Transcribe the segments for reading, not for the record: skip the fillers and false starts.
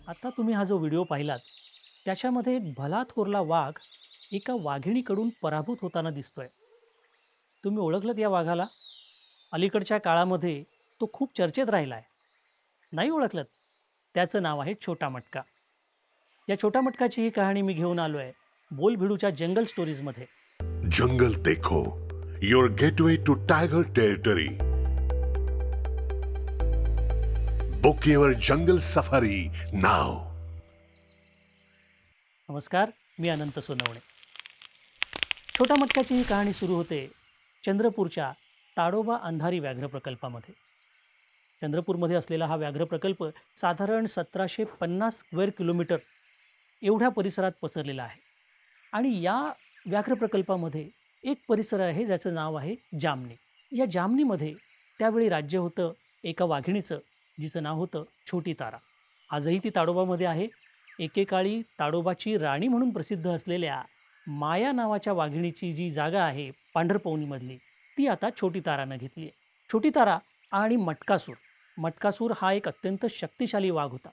आता तुम्ही हा जो व्हिडिओ पाहिलात, त्याच्यामध्ये एक भला थोरला वाघ एका वाघिणीकडून पराभूत होताना दिसतोय. तुम्ही ओळखलत या वाघाला? अलीकडच्या काळामध्ये तो खूप चर्चेत राहिला आहे. नाही ओळखलत? त्याचं नाव आहे छोटा मटका. या छोटा मटकाची ही कहाणी मी घेऊन आलो आहे बोलभिडूच्या जंगल स्टोरीजमध्ये. जंगल देखो, your gateway to tiger territory. Book your jungle safari now. नमस्कार, मी अनंत सोनवणे. छोटा मटक्याची ही कहाणी सुरू होते चंद्रपूरच्या ताडोबा अंधारी व्याघ्र प्रकल्पामध्ये. चंद्रपूरमध्ये असलेला हा व्याघ्र प्रकल्प साधारण 1750 स्क्वेअर किलोमीटर एवढ्या परिसरात पसरलेला आहे. आणि या व्याघ्र प्रकल्पामध्ये एक परिसर आहे ज्याचं नाव आहे जामणी. या जामणीमध्ये त्यावेळी राज्य होतं एका वाघिणीचं, जिचं नाव होतं छोटी तारा. आजही ती ताडोबामध्ये आहे. एकेकाळी ताडोबाची राणी म्हणून प्रसिद्ध असलेल्या माया नावाच्या वाघिणीची जी जागा आहे पांढरपौनीमधली, ती आता छोटी तारानं घेतली आहे. छोटी तारा आणि मटकासूर. मटकासूर हा एक अत्यंत शक्तिशाली वाघ होता.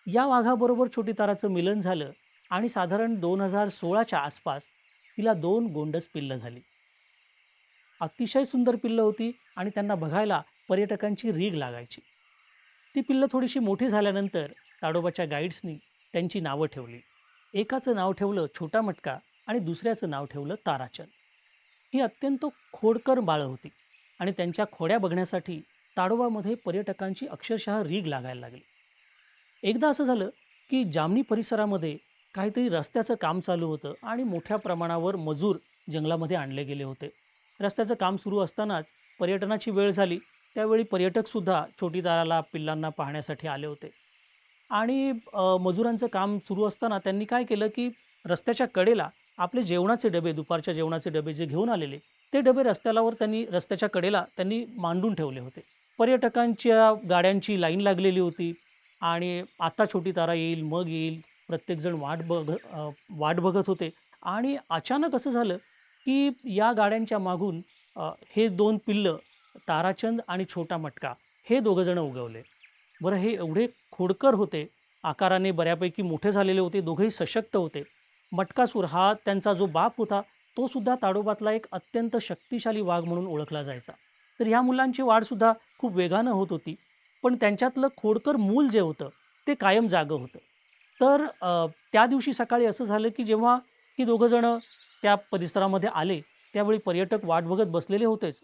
या वाघाबरोबर छोटी ताराचं मिलन झालं आणि साधारण 2016च्या आसपास तिला 2 गोंडस पिल्लं झाली. अतिशय सुंदर पिल्लं होती आणि त्यांना बघायला पर्यटकांची रीघ लागायची. ती पिल्लं थोडीशी मोठी झाल्यानंतर ताडोबाच्या गाईड्सनी त्यांची नावं ठेवली. एकाचं नाव ठेवलं छोटा मटका आणि दुसऱ्याचं नाव ठेवलं ताराचंद. ही अत्यंत खोडकर बाळं होती आणि त्यांच्या खोड्या बघण्यासाठी ताडोबामध्ये पर्यटकांची अक्षरशः रीघ लागायला लागली. एकदा असं झालं की जामणी परिसरामध्ये काहीतरी रस्त्याचं काम चालू होतं आणि मोठ्या प्रमाणावर मजूर जंगलामध्ये आणले गेले होते. रस्त्याचं काम सुरू असतानाच पर्यटनाची वेळ झाली. त्यावेळी पर्यटकसुद्धा छोटी ताराला पिल्लांना पाहण्यासाठी आले होते. आणि मजुरांचं काम सुरू असताना त्यांनी काय केलं की रस्त्याच्या कडेला आपले जेवणाचे डबे, दुपारच्या जेवणाचे डबे जे घेऊन आलेले, ते डबे रस्त्याच्या कडेला त्यांनी मांडून ठेवले होते. पर्यटकांच्या गाड्यांची लाईन लागलेली होती आणि आता छोटी तारा येईल, मग येईल, प्रत्येकजण वाट बघत होते. आणि अचानक असं झालं की या गाड्यांच्या मागून हे 2 पिल्लं ताराचंद आणि छोटा मटका हे दोघंजणं उगवले. बरं, हे एवढे खोडकर होते, आकाराने बऱ्यापैकी मोठे झालेले होते, दोघेही सशक्त होते. मटकासूर हा त्यांचा जो बाप होता, तो सुद्धा ताडोबातला एक अत्यंत शक्तिशाली वाघ म्हणून ओळखला जायचा. तर ह्या मुलांची वाढसुद्धा खूप वेगानं होत होती, पण त्यांच्यातलं खोडकर मूल जे होतं ते कायम जागं होतं. तर त्या दिवशी सकाळी असं झालं की जेव्हा ही दोघंजणं त्या परिसरामध्ये आले, त्यावेळी पर्यटक वाट बघत बसलेले होतेच.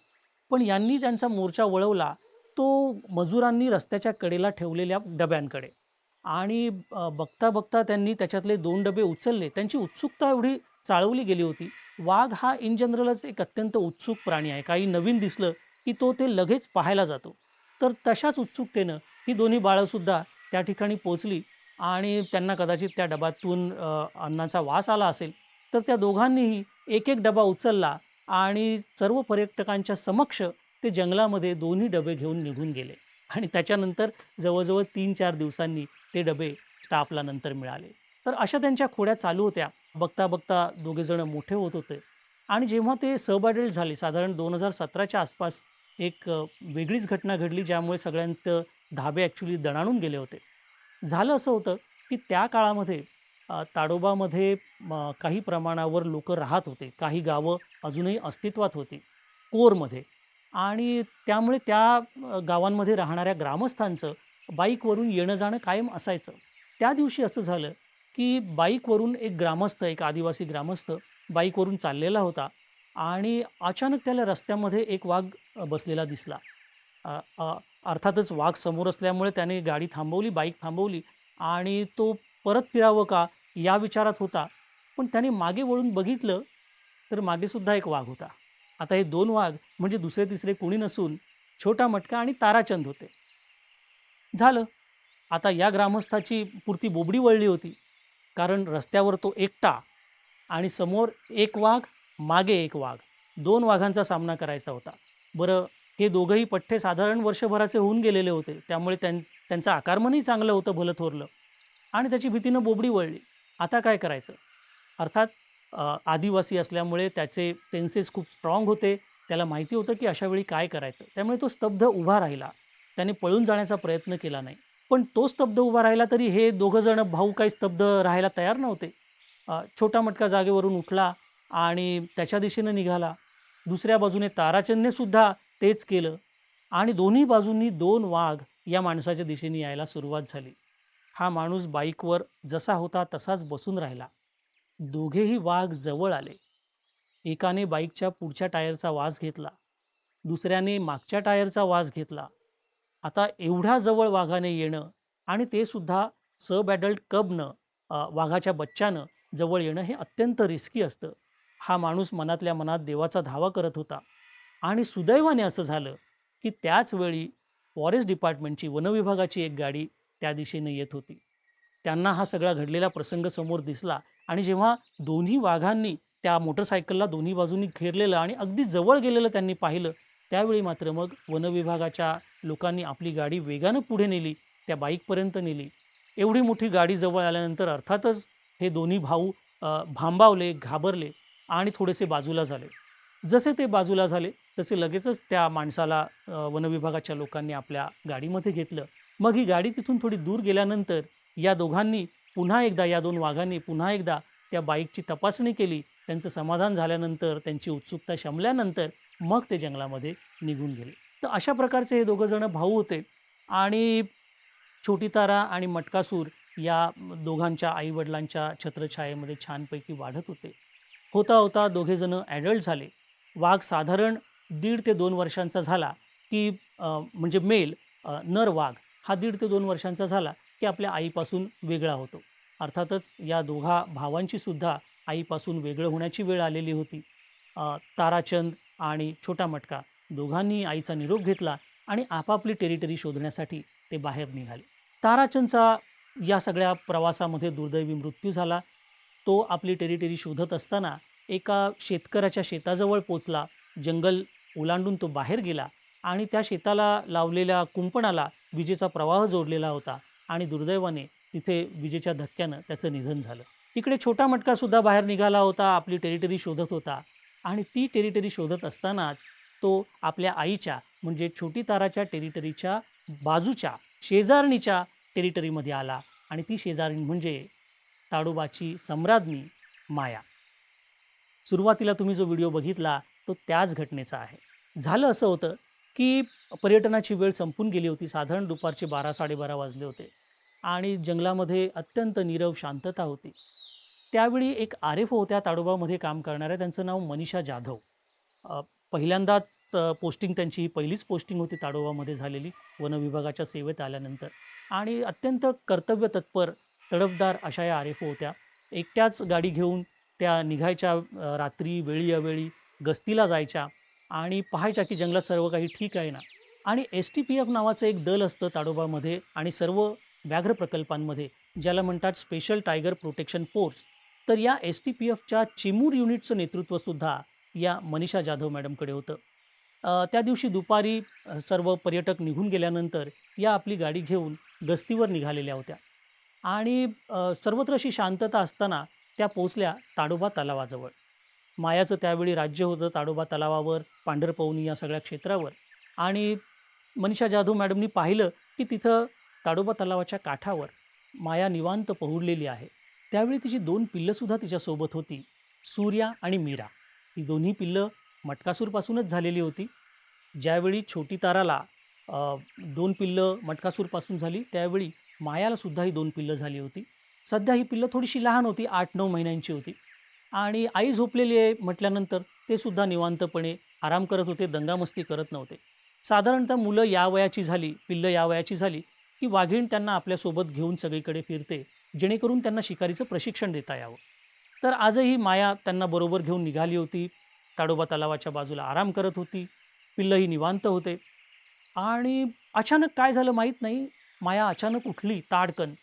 पण यांनी त्यांचा मोर्चा वळवला तो मजुरांनी रस्त्याच्या कडेला ठेवलेल्या डब्यांकडे. आणि बघता बघता त्यांनी त्याच्यातले 2 डबे उचलले. त्यांची उत्सुकता एवढी चाळवली गेली होती. वाघ हा इन जनरलच एक अत्यंत उत्सुक प्राणी आहे. काही नवीन दिसलं की तो ते लगेच पाहायला जातो. तर तशाच उत्सुकतेनं ही दोन्ही बाळंसुद्धा त्या ठिकाणी पोचली आणि त्यांना कदाचित त्या डब्यातून अन्नाचा वास आला असेल. तर त्या दोघांनीही एक एक डबा उचलला आणि सर्व पर्यटकांच्या समक्ष ते जंगलामध्ये दोन्ही डबे घेऊन निघून गेले. आणि त्याच्यानंतर जवळजवळ 3-4 दिवसांनी ते डबे स्टाफला नंतर मिळाले. तर अशा त्यांच्या खोड्या चालू होत्या. बघता बघता दोघेजणं मोठे होत होते. आणि जेव्हा ते सब अडल्ट झाले, साधारण 2017च्या आसपास एक वेगळीच घटना घडली, ज्यामुळे सगळ्यांचं धाबे ॲक्च्युली दणाणून गेले होते. झालं असं होतं की त्या काळामध्ये ताडोबामध्ये काही प्रमाणावर लोकं राहत होते. काही गावं अजूनही अस्तित्वात होती कोरमध्ये. आणि त्यामुळे त्या गावांमध्ये राहणाऱ्या ग्रामस्थांचं बाईकवरून येणं-जाणं कायम असायचं. त्या दिवशी असं झालं की बाईकवरून एक ग्रामस्थ, एक आदिवासी ग्रामस्थ बाईकवरून चाललेला होता आणि अचानक त्याला रस्त्यामध्ये एक वाघ बसलेला दिसला. अ, अ, अर्थातच वाघ समोर असल्यामुळे त्याने गाडी थांबवली, बाईक थांबवली आणि तो परत फिरावं का या विचारात होता. पण त्याने मागे वळून बघितलं तर मागेसुद्धा एक वाघ होता. आता हे 2 वाघ म्हणजे दुसरे-तिसरे कोणी नसून छोटा मटका आणि ताराचंद होते. झालं. आता या ग्रामस्थाची पुरती बोबडी वळली होती. कारण रस्त्यावर तो एकटा आणि समोर एक वाघ, मागे एक वाघ. 2 वाघांचा सामना करायचा होता. बरं, हे दोघंही पठ्ठे साधारण वर्षभराचे होऊन गेलेले होते. त्यामुळे त्यांचं आकारमानही चांगलं होतं भलं-थोरलं आणि त्याची भीतीनं बोबडी वळली. आता काय करायचं? अर्थात आदिवासी असल्यामुळे त्याचे सेन्सेस खूप स्ट्राँग होते. त्याला माहिती होतं की अशा वेळी काय करायचं. त्यामुळे तो स्तब्ध उभा राहिला. त्याने पळून जाण्याचा प्रयत्न केला नाही. पण तो स्तब्ध उभा राहिला तरी हे दोघं जण भाऊ काही स्तब्ध राहायला तयार नव्हते. छोटा मटका जागेवरून उठला आणि त्याच्या दिशेनं निघाला. दुसऱ्या बाजूने ताराचंदने सुद्धा तेच केलं आणि दोन्ही बाजूंनी 2 वाघ या माणसाच्या दिशेने यायला सुरुवात झाली. हा माणूस बाईकवर जसा होता तसाच बसून राहिला. दोघेही वाघ जवळ आले. एकाने बाईकच्या पुढच्या टायरचा वास घेतला. दुसऱ्याने मागच्या टायरचा वास घेतला. आता एवढ्या जवळ वाघाने येणं आणि ते सुद्धा सब ॲडल्ट कबनं वाघाच्या बच्च्यानं जवळ येणं हे अत्यंत रिस्की असतं. हा माणूस मनातल्या मनात देवाचा धावा करत होता आणि सुदैवाने असं झालं की त्याच वेळी फॉरेस्ट डिपार्टमेंटची वनविभागाची एक गाडी त्या दिशेने येत होती. त्यांना हा सगळा घडलेला प्रसंग समोर दिसला आणि जेव्हा दोन्ही वाघांनी त्या मोटरसायकलला दोन्ही बाजूंनी घेरलेलं आणि अगदी जवळ गेलेलं त्यांनी पाहिलं, त्यावेळी मात्र मग वनविभागाच्या लोकांनी आपली गाडी वेगानं पुढे नेली, त्या बाईकपर्यंत नेली. एवढी मोठी गाडी जवळ आल्यानंतर अर्थातच हे दोन्ही भाऊ भांबावले, घाबरले आणि थोडेसे बाजूला झाले. जसे ते बाजूला झाले तसे लगेचच त्या माणसाला वनविभागाच्या लोकांनी आपल्या गाडीमध्ये घेतलं. मग ही गाडी तिथून थोडी दूर गेल्यानंतर या दोघांनी पुन्हा एकदा, या 2 वाघांनी पुन्हा एकदा त्या बाईकची तपासणी केली. त्यांचं समाधान झाल्यानंतर, त्यांची उत्सुकता शमल्यानंतर मग ते जंगलामध्ये निघून गेले. तर अशा प्रकारचे हे दोघं जण भाऊ होते आणि छोटी तारा आणि मटकासूर या दोघांच्या आईवडिलांच्या छत्रछायेमध्ये छानपैकी वाढत होते. होता होता दोघेजणं ॲडल्ट झाले. वाघ साधारण 1.5 ते 2 वर्षांचा झाला की म्हणजे मेल नर वाघ हा 1.5 ते 2 वर्षांचा झाला की आपल्या आईपासून वेगळा होतो. अर्थातच या दोघा भावांची सुद्धा आईपासून वेगळं होण्याची वेळ आलेली होती. ताराचंद आणि छोटा मटका दोघांनी आईचा निरोप घेतला आणि आपापली टेरिटरी शोधण्यासाठी ते बाहेर निघाले. ताराचंदचा या सगळ्या प्रवासामध्ये दुर्दैवी मृत्यू झाला. तो आपली टेरिटरी शोधत असताना एका शेतकऱ्याच्या शेताजवळ पोचला. जंगल ओलांडून तो बाहेर गेला आणि त्या शेताला लावलेल्या कुंपणाला विजेचा प्रवाह जोडलेला होता आणि दुर्दैवाने तिथे विजेच्या धक्क्यानं त्याचं निधन झालं. इकडे छोटा मटकासुद्धा बाहेर निघाला होता, आपली टेरिटरी शोधत होता आणि ती टेरिटरी शोधत असतानाच तो आपल्या आईच्या म्हणजे छोटी ताराच्या टेरिटरीच्या बाजूच्या शेजारणीच्या टेरिटरीमध्ये आला आणि ती शेजारणी म्हणजे ताडोबाची सम्राज्ञी माया. सुरुवातीला तुम्ही जो व्हिडिओ बघितला तो त्याच घटनेचा आहे. झालं असं होतं की पर्यटनाची वेळ संपून गेली होती. साधारण दुपारचे 12-12:30 वाजले होते आणि जंगलामध्ये अत्यंत नीरव शांतता होती. त्यावेळी एक आरेफ होत्या ताडोबामध्ये काम करणाऱ्या. त्यांचं नाव मनीषा जाधव. पहिल्यांदाच पोस्टिंग त्यांची ही पहिलीच पोस्टिंग होती ताडोबामध्ये झालेली वनविभागाच्या सेवेत आल्यानंतर आणि अत्यंत कर्तव्यतत्पर, तडफदार अशा या आरेफ होत्या. एकट्याच गाडी घेऊन त्या निघायच्या, रात्री वेळी अवेळी गस्तीला जायच्या आणि पाहायच्या की जंगलात सर्व काही ठीक आहे ना. आणि STPF नावाचं एक दल असतं ताडोबामध्ये आणि सर्व व्याघ्र प्रकल्पांमध्ये, ज्याला म्हणतात स्पेशल टायगर प्रोटेक्शन फोर्स. तर या STPFच्या चिमूर युनिटचं नेतृत्वसुद्धा या मनीषा जाधव मॅडमकडे होतं. त्या दिवशी दुपारी सर्व पर्यटक निघून गेल्यानंतर या आपली गाडी घेऊन गस्तीवर निघालेल्या होत्या आणि सर्वत्र अशी शांतता असताना त्या पोचल्या ताडोबा तलावाजवळ. मायाचं त्यावेळी राज्य होतं ताडोबा तलावावर, पांढरपवनी या सगळ्या क्षेत्रावर आणि मनीषा जाधव मॅडमनी पाहिलं की तिथं ताडोबा तलावाच्या काठावर माया निवांत पहुडलेली आहे. त्यावेळी तिची 2 पिल्लंसुद्धा तिच्यासोबत होती, सूर्या आणि मीरा. ही दोन्ही पिल्लं मटकासूरपासूनच झालेली होती. ज्यावेळी छोटी ताराला 2 पिल्लं मटकासूरपासून झाली, त्यावेळी मायालासुद्धा ही 2 पिल्लं झाली होती. सध्या ही पिल्लं थोडीशी लहान होती, 8-9 महिन्यांची होती आणि आई झोपलेली आहे म्हटल्यानंतर ते सुद्धा निवांतपणे आराम करत होते, दंगामस्ती करत नव्हते. साधारणतः मुलं या वयाची झाली, पिल्लं या वयाची झाली की वाघीण त्यांना आपल्यासोबत घेऊन सगळीकडे फिरते, जेणेकरून त्यांना शिकारीचं प्रशिक्षण देता यावं. तर आजही माया त्यांना बरोबर घेऊन निघाली होती. ताडोबा तलावाच्या बाजूला आराम करत होती. पिल्लंही निवांत होते आणि अचानक काय झालं माहीत नाही, माया अचानक उठली ताडकन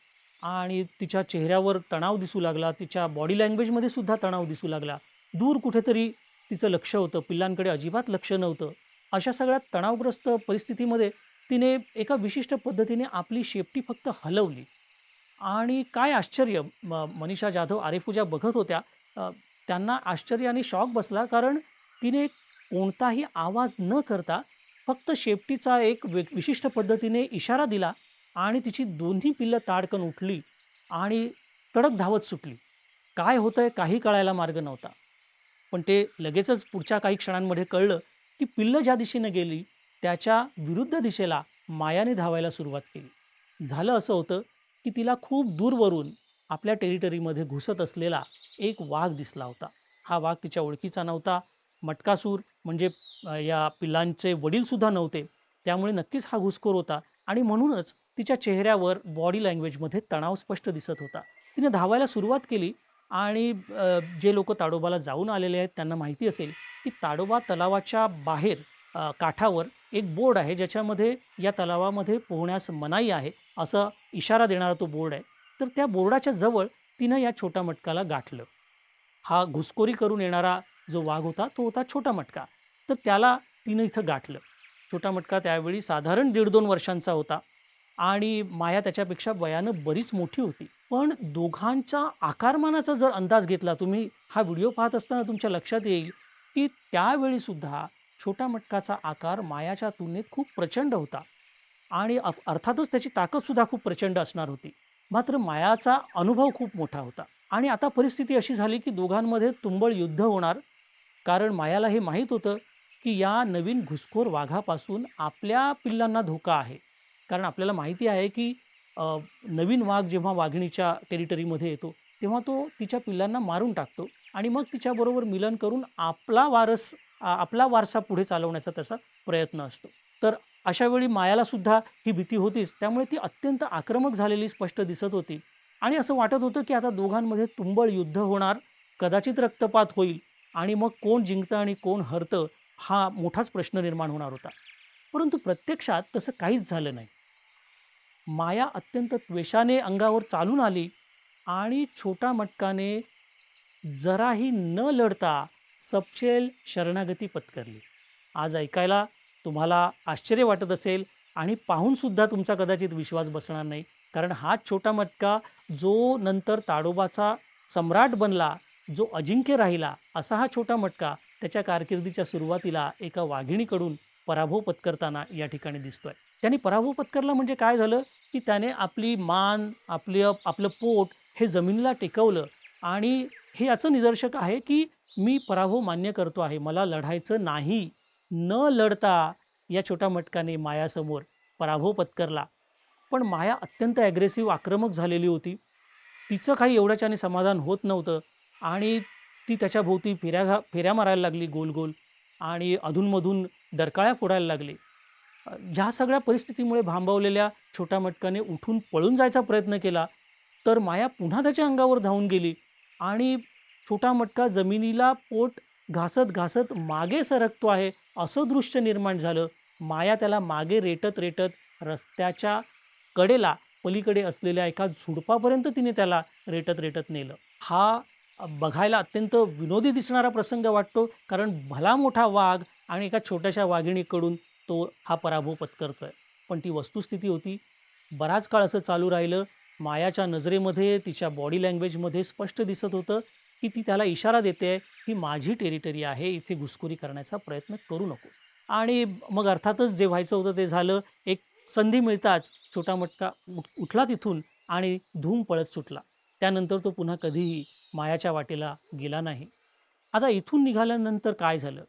आणि तिच्या चेहऱ्यावर तणाव दिसू लागला, तिच्या बॉडी लँग्वेजमध्ये सुद्धा तणाव दिसू लागला. दूर कुठेतरी तिचं लक्ष होतं, पिल्लांकडे अजिबात लक्ष नव्हतं. अशा सगळ्या तणावग्रस्त परिस्थितीमध्ये तिने एका विशिष्ट पद्धतीने आपली शेपटी फक्त हलवली आणि काय आश्चर्य मनीषा जाधव आरेफूजा बघत होत्या. अ, त्यांना आश्चर्य आणि शॉक बसला कारण तिने कोणताही आवाज न करता फक्त शेपटीचा एक विशिष्ट पद्धतीने इशारा दिला आणि तिची दोन्ही पिल्लं ताडकन उठली आणि तडक धावत सुटली. काय होतंय काही कळायला मार्ग नव्हता. पण ते लगेचच पुढच्या काही क्षणांमध्ये कळलं, की पिल्लं ज्या दिशेने गेली त्याच्या विरुद्ध दिशेला मायाने धावायला सुरुवात केली. झालं असं होतं, की तिला खूप दूरवरून आपल्या टेरिटरीमध्ये घुसत असलेला एक वाघ दिसला होता. हा वाघ तिच्या ओळखीचा नव्हता. मटकासूर म्हणजे या पिल्लांचे वडीलसुद्धा नव्हते. त्यामुळे नक्कीच हा घुसखोर होता आणि म्हणूनच तिच्या चेहऱ्यावर बॉडी लँग्वेजमध्ये तणाव स्पष्ट दिसत होता. तिने धावायला सुरुवात केली आणि जे लोकं ताडोबाला जाऊन आलेले आहेत त्यांना माहिती असेल, की ताडोबा तलावाच्या बाहेर काठावर एक बोर्ड आहे ज्याच्यामध्ये या तलावामध्ये पोहण्यास मनाई आहे, असा इशारा देणारा तो बोर्ड आहे. तर त्या बोर्डाच्या जवळ तिनं या छोटा मटकाला गाठलं. हा घुसखोरी करून येणारा जो वाघ होता, तो होता छोटा मटका. तर त्याला तिनं इथं गाठलं. छोटा मटका त्यावेळी साधारण 1.5-2 वर्षांचा होता आणि माया त्याच्यापेक्षा वयानं बरीच मोठी होती. पण दोघांच्या आकारमानाचा जर अंदाज घेतला तुम्ही, हा व्हिडिओ पाहत असताना तुमच्या लक्षात येईल, की त्यावेळीसुद्धा छोटा मटकाचा आकार मायाच्या तुलनेत खूप प्रचंड होता आणि अर्थातच त्याची ताकदसुद्धा खूप प्रचंड असणार होती. मात्र मायाचा अनुभव खूप मोठा होता आणि आता परिस्थिती अशी झाली, की दोघांमध्ये तुंबळ युद्ध होणार. कारण मायाला हे माहीत होतं, की या नवीन घुसखोर वाघापासून आपल्या पिल्लांना धोका आहे. कारण आपल्याला माहिती आहे, की नवीन वाघ जेव्हा वाघिणीच्या टेरिटरीमध्ये येतो, तेव्हा तो तिच्या पिल्लांना मारून टाकतो आणि मग तिच्याबरोबर मिलन करून आपला वारसा पुढे चालवण्याचा त्याचा प्रयत्न असतो. तर अशा वेळी मायालासुद्धा ही भीती होतीच. त्यामुळे ती अत्यंत आक्रमक झालेली स्पष्ट दिसत होती आणि असं वाटत होतं, की आता दोघांमध्ये तुंबळ युद्ध होणार, कदाचित रक्तपात होईल आणि मग कोण जिंकतं आणि कोण हरतं, हा मोठाच प्रश्न निर्माण होणार होता. परंतु प्रत्यक्षात तसं काहीच झालं नाही. माया अत्यंत त्वेषाने अंगावर चालून आली आणि छोटा मटकाने जराही न लढता सपशेल शरणागती पत्करली. आज ऐकायला तुम्हाला आश्चर्य वाटत असेल आणि पाहूनसुद्धा तुमचा कदाचित विश्वास बसणार नाही. कारण हाच छोटा मटका जो नंतर ताडोबाचा सम्राट बनला, जो अजिंक्य राहिला, असा हा छोटा मटका त्याच्या कारकिर्दीच्या सुरुवातीला एका वाघिणीकडून पराभव पत्करताना या ठिकाणी दिसतोय. त्याने पराभव पत्करला म्हणजे काय झालं, की त्याने आपली मान, आपलं पोट हे जमिनीला टेकवलं आणि हे याचं निदर्शक आहे, की मी पराभव मान्य करतो आहे. मला लढायचं नाही. न लढता या छोट्या मटकाने मायासमोर पराभव पत्करला. पण माया अत्यंत ॲग्रेसिव्ह आक्रमक झालेली होती. तिचं काही एवढ्याच्याने समाधान होत नव्हतं आणि ती त्याच्याभोवती फेऱ्या मारायला लागली गोल-गोल आणि अधूनमधून डरकाळ्या फोडायला लागली. ह्या सगळ्या परिस्थितीमुळे भांबावलेल्या छोट्या मटकाने उठून पळून जायचा प्रयत्न केला, तर माया पुन्हा त्याच्या अंगावर धावून गेली आणि छोटा मटका जमिनीला पोट घासत मागे सरकतो आहे, असं दृश्य निर्माण झालं. माया त्याला मागे रेटत रस्त्याच्या कडेला पलीकडे असलेल्या एका झुडपापर्यंत तिने त्याला रेटत नेलं. हा बघायला अत्यंत विनोदी दिसणारा प्रसंग वाटतो, कारण भला मोठा वाघ आणि एका छोट्याशा वाघिणीकडून तो हा पराभव पत्करतोय. पण ती वस्तुस्थिती होती. बराच काळ असं चालू राहिलं. मायाच्या नजरेमध्ये, तिच्या बॉडी लँग्वेजमध्ये स्पष्ट दिसत होतं, की ती त्याला इशारा देते, ही माझी टेरिटरी आहे, इथे घुसखोरी करण्याचा प्रयत्न करू नकोस. आणि मग अर्थातच जे व्हायचं होतं ते झालं. एक संधी मिळताच छोटा मटका उठला तिथून आणि धूम पळत सुटला. त्यानंतर तो पुन्हा कधीही मायाच्या वाटेला गेला नाही. आता इथून निघाल्यानंतर काय झालं?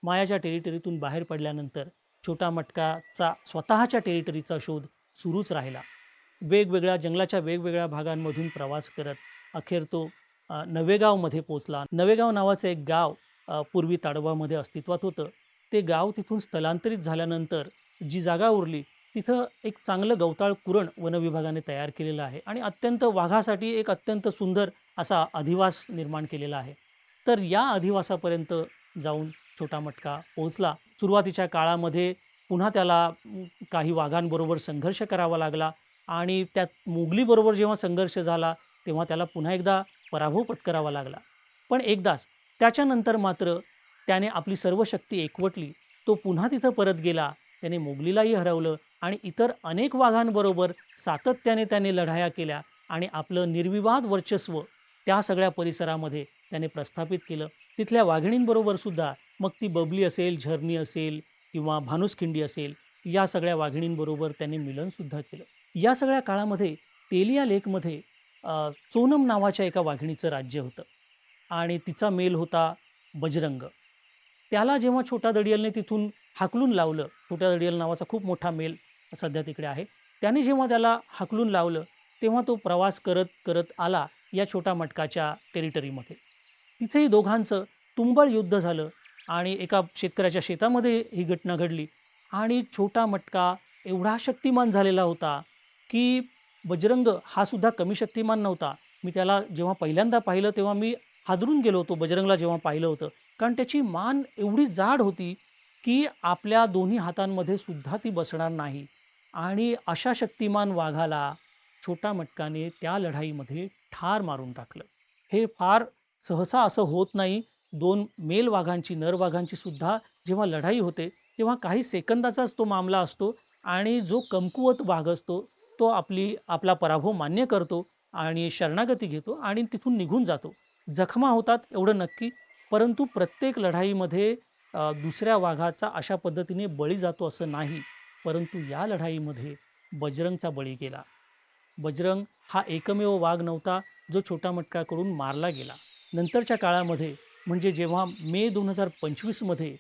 मायाच्या टेरिटरीतून बाहेर पडल्यानंतर छोटा मटकाचा स्वतःच्या टेरिटरीचा शोध सुरूच राहिला. जंगलाच्या वेगवेगळ्या भागांमधून प्रवास करत अखेर तो नवेगावमध्ये पोचला. नवेगाव नावाचं एक गाव पूर्वी ताडोबामध्ये अस्तित्वात होतं. ते गाव तिथून स्थलांतरित झाल्यानंतर जी जागा उरली तिथं एक चांगलं गवताळ कुरण वनविभागाने तयार केलेलं आहे आणि वाघासाठी एक अत्यंत सुंदर असा अधिवास निर्माण केलेला आहे. तर या अधिवासापर्यंत जाऊन छोटा मटका पोहोचला. सुरुवातीच्या काळामध्ये पुन्हा त्याला काही वाघांबरोबर संघर्ष करावा लागला आणि त्यात मोगलीबरोबर जेव्हा संघर्ष झाला तेव्हा त्याला पुन्हा एकदा पराभव पत्करावा लागला. पण एकदाच त्याच्यानंतर मात्र त्याने आपली सर्व शक्ती एकवटली. तो पुन्हा तिथं परत गेला. त्याने मोगलीलाही हरवलं आणि इतर अनेक वाघांबरोबर सातत्याने त्याने लढाया केल्या आणि आपलं निर्विवाद वर्चस्व त्या सगळ्या परिसरामध्ये त्याने प्रस्थापित केलं. तिथल्या वाघिणींबरोबर सुद्धा मग ती बबली असेल, झरणी असेल किंवा भानुसखिंडी असेल, या सगळ्या वाघिणींबरोबर त्याने मिलनसुद्धा केलं. या सगळ्या काळामध्ये तेलिया लेकमध्ये सोनम नावाच्या एका वाघिणीचं राज्य होतं आणि तिचा मेल होता बजरंग. त्याला जेव्हा छोटा दडियलने तिथून हाकलून लावलं, छोटा दडियल नावाचा खूप मोठा मेल सध्या तिकडे आहे. त्याने जेव्हा त्याला हाकलून लावलं, तेव्हा तो प्रवास करत करत आला या छोटा मटकाच्या टेरिटरीमध्ये. तिथेही दोघांचं तुंबळ युद्ध झालं आणि एका शेतकऱ्याच्या शेतामध्ये ही घटना घडली आणि छोटा मटका एवढा शक्तिमान झालेला होता, की बजरंग हा सुद्धा कमी शक्तिमान नव्हता. मी त्याला जेव्हा पहिल्यांदा पाहिलं तेव्हा मी हादरून गेलो होतो बजरंगला जेव्हा पाहिलं होतं. कारण त्याची मान एवढी जाड होती, की आपल्या दोन्ही हातांमध्ये सुद्धा ती बसणार नाही आणि अशा शक्तिमान वाघाला छोटा मटकाने त्या लढाईमध्ये ठार मारून टाकलं. हे फार सहसा असं होत नाही. 2 मेल वाघांची, नर वाघांची सुद्धा जेव्हा लढाई होते, तेव्हा काही सेकंदाचाच तो मामला असतो आणि जो कमकुवत वाघ असतो, तो आपला पराभव मान्य करतो आणि शरणागती घेतो आणि तिथून निघून जातो. जखमा होतात एवढं नक्की, परंतु प्रत्येक लढाईमध्ये दुसऱ्या वाघाचा अशा पद्धतीने बळी जातो असं नाही. परंतु या लढाईमध्ये बजरंगचा बळी गेला. बजरंग हा एकमेव वाघ नव्हता, जो छोटा मटकाकडून मारला गेला. नंतरच्या काळामध्ये म्हणजे जेव्हा मे 2025 मध्ये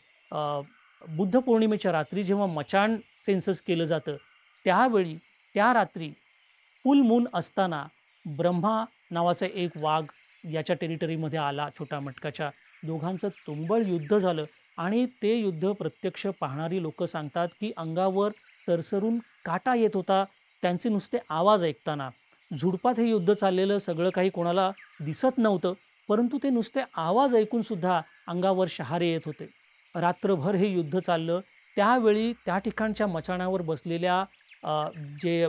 बुद्ध पौर्णिमेच्या रात्री जेव्हा मचाण सेन्सस केलं जातं, त्यावेळी त्या रात्री फुल मून असताना ब्रह्मा नावाचा एक वाघ याच्या टेरिटरीमध्ये आला. छोटा मटकाच्या दोघांचं तुंबळ युद्ध झालं आणि ते युद्ध प्रत्यक्ष पाहणारी लोकं सांगतात, की अंगावर सरसरून काटा येत होता त्यांचे नुसते आवाज ऐकताना. झुडपात हे युद्ध चाललेलं सगळं काही कोणाला दिसत नव्हतं, परंतु ते नुसते आवाज ऐकूनसुद्धा अंगावर शहारे येत होते. रात्रभर हे युद्ध चाललं. त्यावेळी त्या ठिकाणच्या मचाणावर बसलेल्या जे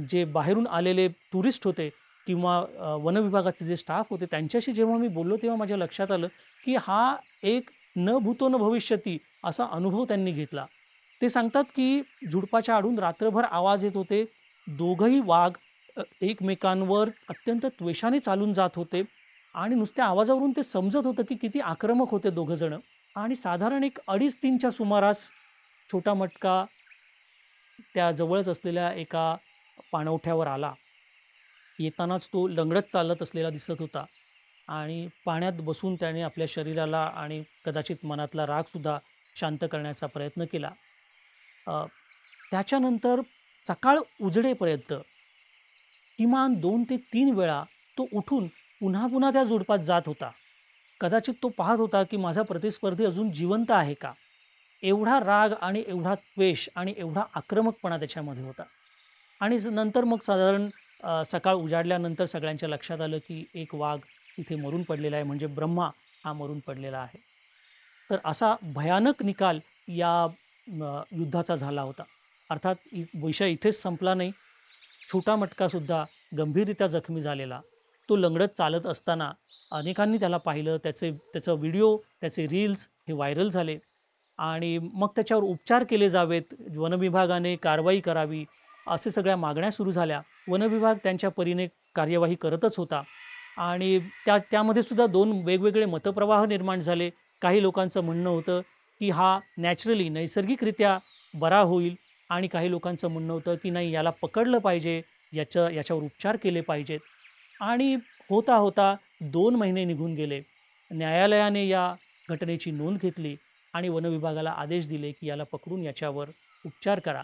जे बाहेरून आलेले टुरिस्ट होते किंवा वनविभागाचे जे स्टाफ होते, त्यांच्याशी जेव्हा मी बोललो तेव्हा माझ्या लक्षात आलं, की हा एक न भूतो न भविष्यती असा अनुभव त्यांनी घेतला. ते सांगतात, की झुडपाच्या आडून रात्रभर आवाज येत होते. दोघंही वाघ एकमेकांवर अत्यंत त्वेषाने चालून जात होते आणि नुसत्या आवाजावरून ते समजत होतं, की किती आक्रमक होते दोघंजणं. आणि साधारण एक 2:30-3च्या सुमारास छोटा मटका त्या जवळच असलेल्या एका पाणवठ्यावर आला. येतानाच तो लंगडत चालत असलेला दिसत होता आणि पाण्यात बसून त्याने आपल्या शरीराला आणि कदाचित मनातला रागसुद्धा शांत करण्याचा प्रयत्न केला. त्याच्यानंतर सकाळ उजडेपर्यंत किमान 2 ते 3 वेळा तो उठून पुन्हा पुन्हा त्या झुडपात जात होता. कदाचित तो पाहत होता, की माझा प्रतिस्पर्धी अजून जिवंत आहे का? एवढा राग आणि एवढा द्वेष आणि एवढा आक्रमकपणा त्याच्यामध्ये होता. आणि नंतर मग साधारण सकाळ उजाडल्यानंतर सगळ्यांच्या लक्षात आलं, की एक वाघ तिथे मरून पडलेला आहे, म्हणजे ब्रह्मा हा मरून पडलेला आहे. तर असा भयानक निकाल या युद्धाचा झाला होता. अर्थात विषय इथेच संपला नाही. छोटा मटकासुद्धा गंभीररित्या जखमी झालेला. तो लंगडत चालत असताना अनेकांनी त्याला पाहिलं. त्याचा व्हिडिओ, त्याचे रील्स हे व्हायरल झाले आणि मग त्याच्यावर उपचार केले जावेत, वनविभागाने कारवाई करावी, असे सगळ्या मागण्या सुरू झाल्या. वनविभाग त्यांच्या परीने कार्यवाही करतच होता आणि त्यामध्ये सुद्धा 2 वेगवेगळे मतप्रवाह निर्माण झाले. काही लोकांचं म्हणणं होतं, की हा नॅचरली नैसर्गिकरित्या बरा होईल आणि काही लोकांचं म्हणणं होतं, की नाही, याला पकडलं पाहिजे, याच्यावर उपचार केले पाहिजेत. आणि होता होता 2 महिने निघून गेले. न्यायालयाने या घटनेची नोंद घेतली आणि वनविभागाला आदेश दिले, की याला पकडून याच्यावर उपचार करा.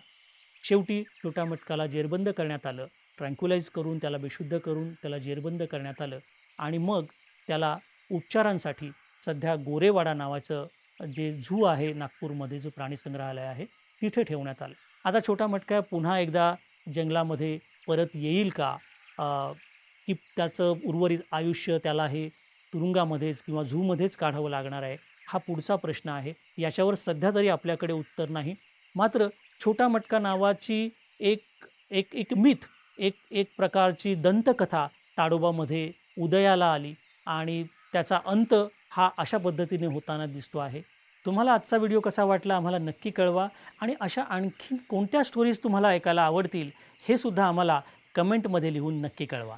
शेवटी छोटा मटकाला जेरबंद करण्यात आलं. ट्रँक्युलाइज करून, त्याला बेशुद्ध करून त्याला जेरबंद करण्यात आलं आणि मग त्याला उपचारांसाठी सध्या गोरेवाडा नावाचं जे झू आहे नागपूरमध्ये, जो प्राणी संग्रहालय आहे, तिथे ठेवण्यात आलं. आता छोटा मटका पुन्हा एकदा जंगलामध्ये परत येईल का? की त्याचं उर्वरित आयुष्य त्याला हे तुरुंगामध्येच किंवा झूमध्येच काढावं लागणार आहे, हा पुढचा प्रश्न आहे. याच्यावर सध्या तरी आपल्याकडे उत्तर नाही. मात्र छोटा मटका नावाची एक मिथ, एक प्रकारची दंतकथा ताडोबामध्ये उदयाला आली आणि त्याचा अंत हा अशा पद्धतीने होताना दिसतो आहे. तुम्हाला आजचा व्हिडिओ कसा वाटला आम्हाला नक्की कळवा आणि अशा आणखीन कोणत्या स्टोरीज तुम्हाला ऐकायला आवडतील हे सुद्धा आम्हाला कमेंटमध्ये लिहून नक्की कळवा.